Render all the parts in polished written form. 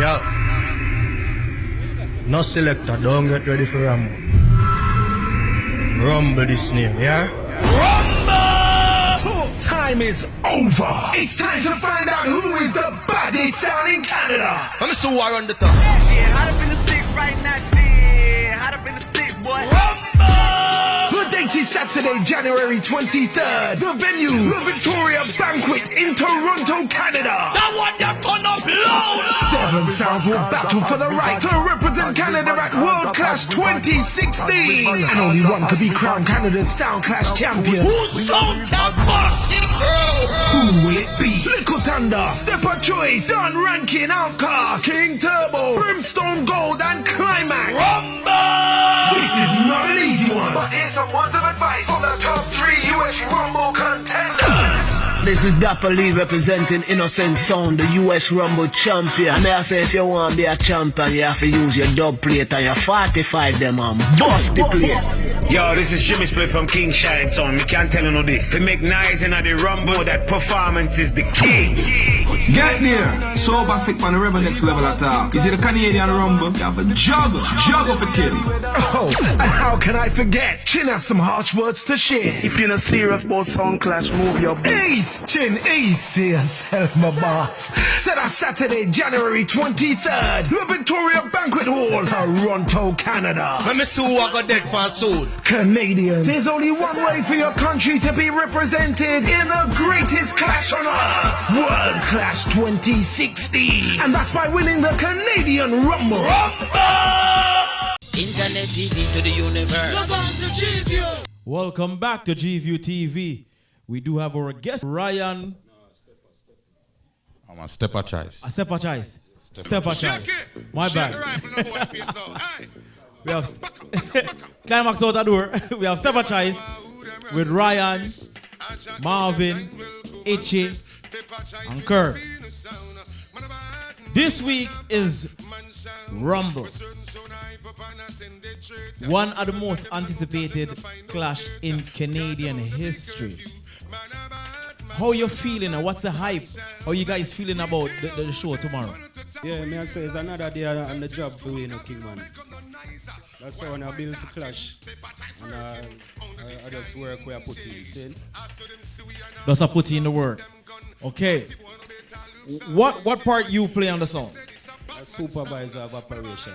Yo. No selector, don't get ready for Rumble. Rumble this name, yeah? Rumble! Talk time is over. It's time to find out who is the baddest sound in Canada. Let me see who I run the top. Shit, hot up in the six right now, shit. Hot up in the six, boy. The date is Saturday, January 23rd. The venue, the Victoria Banquet in Toronto, Canada. That one you turn up loud. 7 sounds will battle for the right to represent Canada at World Clash 2016. And only one could be crowned Canada's Sound Clash champion. Who's sound champ bossy girl? Who will it be? Little Thunder, Stepper Choice, Don Rankin, Outcast, King Turbo, Brimstone Gold, and Climax. Rumble! This is not an easy one, but here's some words of advice for the top 3 US Rumble contenders. This is Dapper Lee representing Innocent Sound, the US Rumble champion. And I say if you want to be a champion, you have to use your dub plate and your 45 them and bust the place. Yo, this is Jimmy Split from King Shine Sound. Me can't tell you no this. We make nice in the Rumble, that performance is the key. Get there! So basic from the Rebel next level at all. You see the Canadian Rumble? You have a juggle for kill. Oh, and how can I forget? Chin has some harsh words to share. If you're not serious about Sound Clash, move your Ease, Chin, easy yourself, my boss. Set a Saturday, January 23rd, the Victoria Banquet Hall, Toronto, Canada. Let me see who I got dead for soon. Canadians, there's only one way for your country to be represented in the greatest clash on earth, World Clash 2016. And that's by winning the Canadian Rumble. Internet TV to the universe. Log on to G-View. Welcome back to G-View TV. We do have our guest, Ryan. I'm a Stepper Choice. A Stepper Choice. Stepper Choice. My bad. We have Climax out the door. We have Stepper Choice with Ryan, Marvin, Itchy, and Kirk. This week is Rumble. One of the most anticipated clash in Canadian history. How you feeling and what's the hype? How you guys feeling about the show tomorrow? Yeah, me I say it's another day on the job for you, King man. That's how I build the clash. And I just work where I put in. See? Does I put in the work? Okay. What part you play on the song? A supervisor of operation.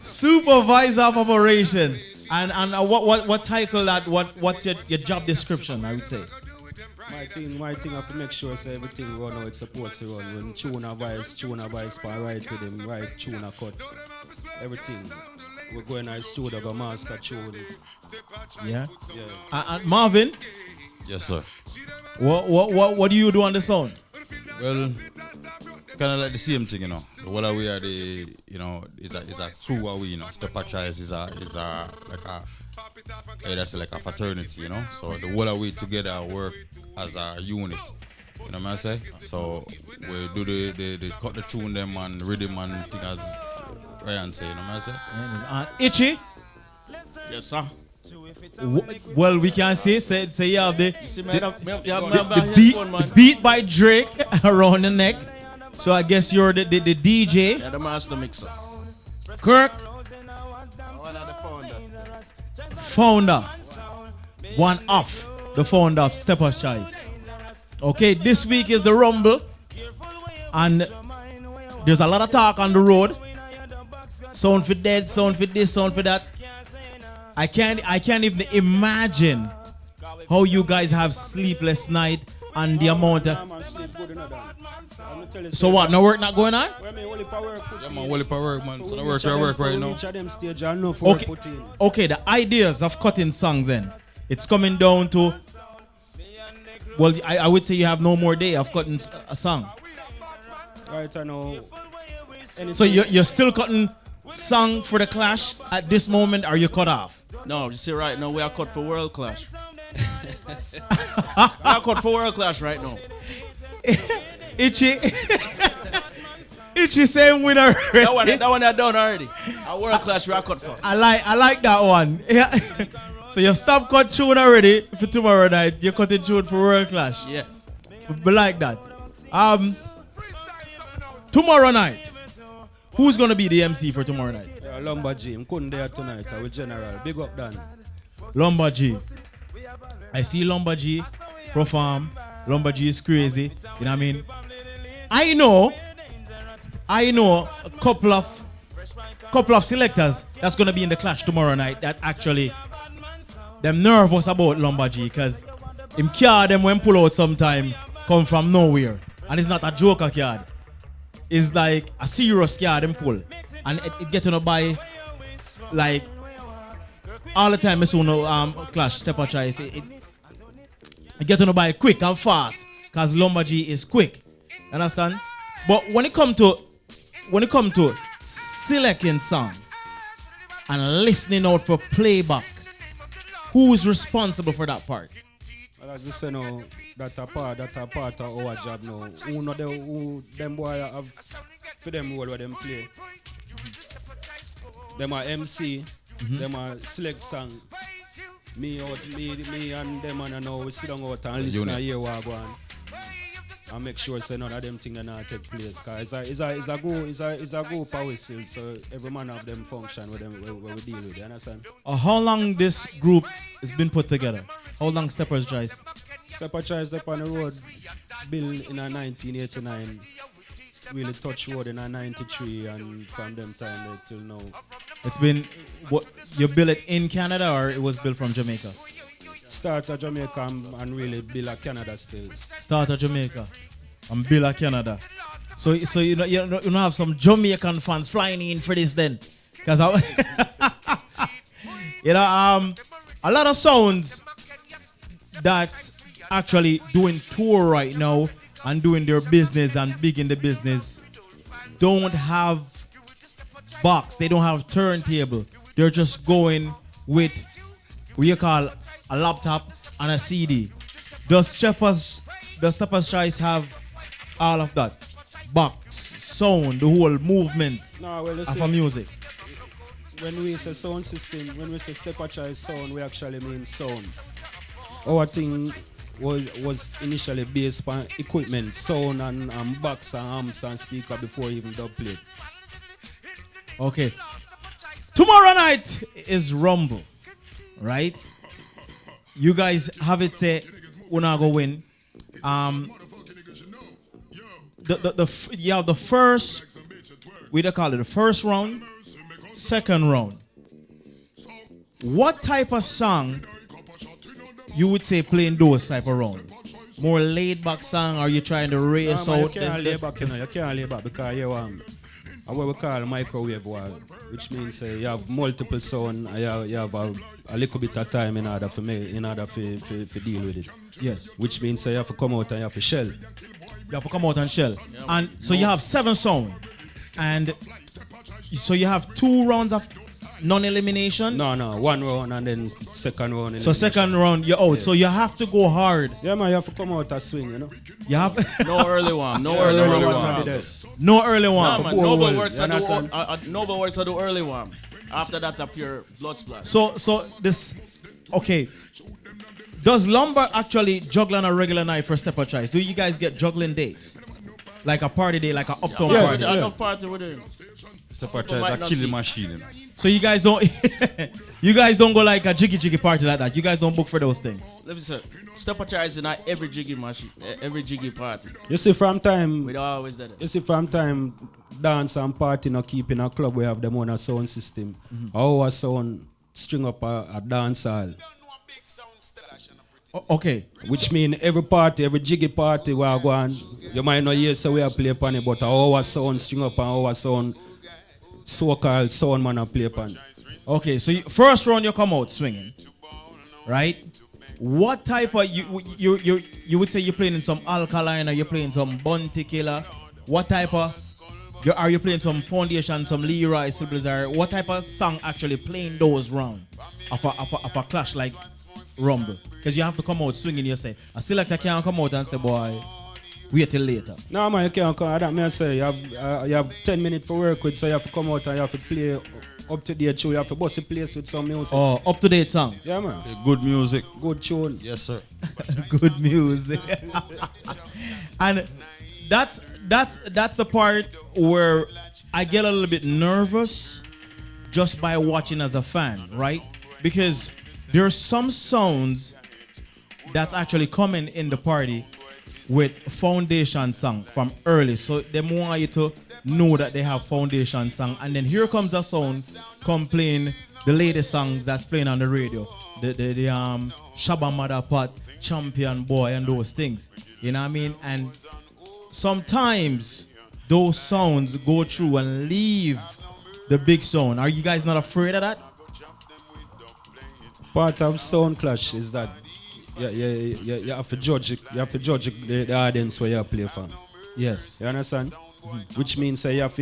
Supervisor of operation. And what title that? What's your job description? I would say. My thing I have to make sure so everything run how it's supposed to run. When tune a vice, for right to them, right tune a cut. Everything. We're going to the studio, go master tune. Yeah. And Marvin? Yes, sir. What do you do on the sound? Well, kind of like the same thing, you know. What we are the, you know, it's a true what we, you know. Stepper Choice is like a fraternity, you know. So the whole we together work as a unit. You know what I say? So we do the cut the tune them and rhythm and thing as Ryan say, you know what I say? Itchy? Yes, sir. Well, we can say you have the beat by Drake around the neck. So I guess you're the DJ. Yeah, the master mixer. Kirk? One of the founders. Founder. One of the founder of Stepper Choice. Okay, this week is the Rumble. And there's a lot of talk on the road. Sound for dead, sound for this, sound for that. I can't even imagine how you guys have sleepless night and the amount of... So what, no work not going on? Yeah, man, well, work, man. So the work right now. Okay, the ideas of cutting songs then. It's coming down to... Well, I would say you have no more day of cutting a song. Right, I know. So you're still cutting song for the clash at this moment, are you cut off? No, you see right now we are cut for World Clash. We are cut for World Clash right now. Itchy. Itchy same winner. That one I done already. Our World Clash we are cut for. I like that one. Yeah. So you stop cut tune already for tomorrow night. You're cutting tune for World Clash. Yeah. But like that. tomorrow night, who's gonna be the MC for tomorrow night? Lumber G, I'm couldn't there tonight with General. Big up Dan. Lumber G. I see Lumber G perform. Lumber G is crazy. You know what I mean? I know a couple of selectors that's gonna be in the clash tomorrow night that actually them nervous about Lumber G because him card them when pull out sometime come from nowhere. And it's not a joker card. It's like a serious card him pull. And it get to buy like all the time. I saw clash step or choice. It get to buy quick and fast because Lumber G is quick. Understand? But when it come to selecting song and listening out for playback, who is responsible for that part? As you say now, that a part of our job now. Who them boy have for them role where them play. Them are MC, them are select song. Me and them and I know we sit down out and listen and hear what go on. And make sure say none of them things not take place. Cause it's a group of whistle, so every man have them function with them where we deal with. You understand? How long this group has been put together? How long Steppers Choice? Steppers Choice up on the road, built in 1989. Really touch road in 93, and from them time till now. It's been what you built it in Canada or it was built from Jamaica? Start at Jamaica and really build at Canada still. Start at Jamaica and build at Canada. So you don't have some Jamaican fans flying in for this then, because you know a lot of sounds that's actually doing tour right now and doing their business and big in the business don't have box, they don't have turntable. They're just going with what you call a laptop and a CD. Does Steppers Choice have all of that? Box, sound, the whole movement of music. When we say sound system, when we say Steppers Choice sound, we actually mean sound. Our thing was initially based on equipment, sound and box and amps and speaker before even dub plate. Okay. Tomorrow night is Rumble, right? You guys have it say we're not gonna win. You have the first, we don't call it the first round, second round. What type of song you would say playing those type of round? More laid back song, or are you trying to race out? You can't lay back, you can't lay back because you what we call microwave wall, which means you have multiple sound, you have a little bit of time in order for deal with it. Yes. Which means you have to come out and you have to shell. You have to come out and shell. And so you have 7 sound. And so you have 2 rounds of non-elimination? No, 1 round and then second round. So second round you're out. Yeah. So you have to go hard. Yeah, man, you have to come out and swing, you know. You have no early warm. No early warm. No early warm. Nah, man, nobody works to do early warm. After that, a pure blood splash. So this, okay. Does Lumber actually juggle on a regular night for Steppers Choice? Do you guys get juggling dates? Like a party day, like an uptown party? Yeah, enough party with him. Steppers Choice, a killing machine. You know? So you guys don't go like a jiggy party like that. You guys don't book for those things. Let me say, Steppers Choice is not every jiggy machine, every jiggy party. You see, from time we always did it. You see, from time dance and party not keeping a club, we have them on a sound system. Our sound string up a dance hall. Okay. Which means every party, every jiggy party we are going, you might not hear so we are play upon it, but our sound string up and our sound so-called sound man play upon. Okay, so first round you come out swinging, right? What type of you would say you're playing in some Alkaline or you're playing some Bounty Killer? What type of are you playing some Foundation, some Leroy Sibbles, or what type of song actually playing those round of a clash like Rumble? Because you have to come out swinging yourself. A selector can't come out and say, boy, wait till later. No man, you can't come. That means say you have 10 minutes for work with, so you have to come out and you have to play up to date show. You have to bust the place with some music. Oh, up to date songs. Yeah man. Good music. Good tune. Yes sir. Good music. And that's the part where I get a little bit nervous just by watching as a fan, right? Because there are some sounds that's actually coming in the party with foundation song from early, so they want you to know that they have foundation song, and then here comes a sound playing the latest songs that's playing on the radio, the Shabba Mother Pot, Champion Boy, and those things, you know what I mean? And sometimes those sounds go through and leave the big sound. Are you guys not afraid of that? Part of sound clash is that you have to judge it. You have to judge the audience where you play from. Yes. You understand? Mm-hmm. Which means you have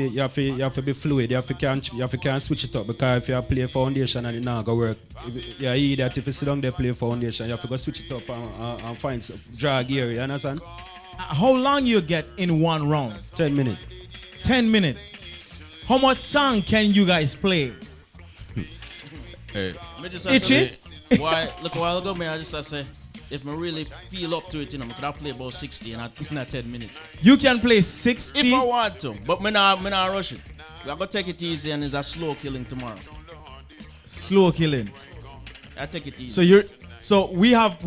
to be fluid. You have to can't switch it up, because if you play foundation and it not go work, if you sit down there play foundation, you have to go switch it up and find drag gear. You understand? How long you get in one round? 10 minutes. 10 minutes. How much song can you guys play? Hey. Itchy? Why? Look, a while ago, man, I just say, if I really feel up to it, I could play about 60 in a 10 minutes. You can play 60? If I want to, but me not rush it. I'm going to take it easy, and it's a slow killing tomorrow. Slow killing. I take it easy. So we have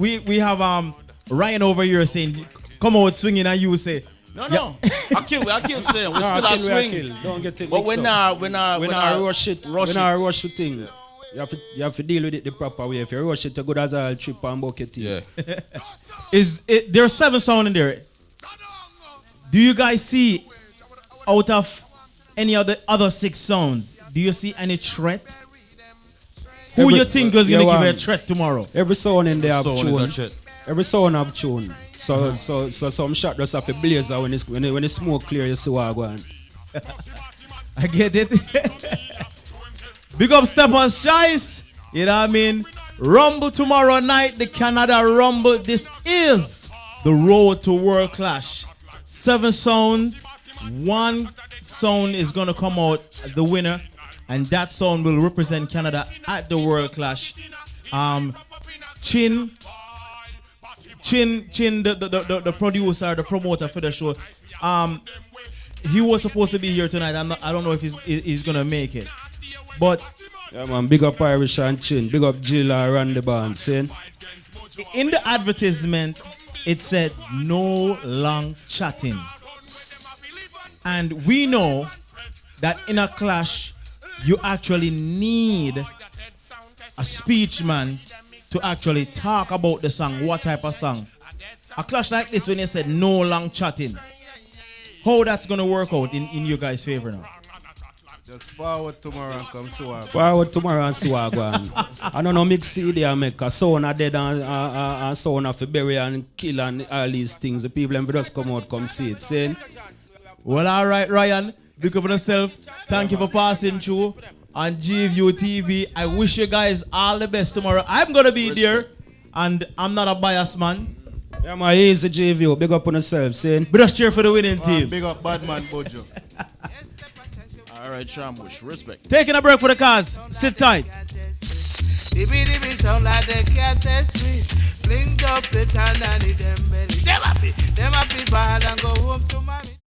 Ryan over here saying, come out swinging, and you say, No. I kill saying we still are swing. Don't get it. But when I rush it, when I rush the thing, you have to deal with it the proper way. If you rush it, you good as a trip and bucket. Yeah. There's 7 sound in there. Do you guys see out of any of the other 6 sounds? Do you see any threat? Who you think is gonna give a threat tomorrow? Every sound in there have tune. Is Every sound have tune. So some shot just have to blaze out when the smoke clear, you see what I go on. I get it. Big up Steppers Choice. You know what I mean? Rumble tomorrow night, the Canada Rumble. This is the road to World Clash. 7 sounds. 1 sound is gonna come out the winner, and that sound will represent Canada at the World Clash. Chin, the producer, the promoter for the show. He was supposed to be here tonight. I don't know if he's gonna make it. But yeah, man, big up Irish and Chin, big up Jill and Randy Band, saying in the advertisement it said no long chatting, and we know that in a clash you actually need a speech man to actually talk about the song. What type of song? A clash like this, when you said no long chatting, how that's gonna work out in you guys' favor now? Just forward tomorrow and come swag. Forward tomorrow and swag. I don't know, mix CD and make a sound of dead and sound of bury and kill and all these things. The people them just come out, come see it. Saying, well, all right, Ryan, big up on yourself. Thank you for passing through on GView TV. I wish you guys all the best tomorrow. I'm gonna be there, and I'm not a biased man. Yeah, man, easy GView. Big up on yourself. Saying, but just cheer for the winning team. Big up Badman Bojo. All right, Shamush, respect. Taking a break for the cars. Sit tight. Sound like they can't test me. Fling up it and I need them belly. Them a fit bad and go home to mommy.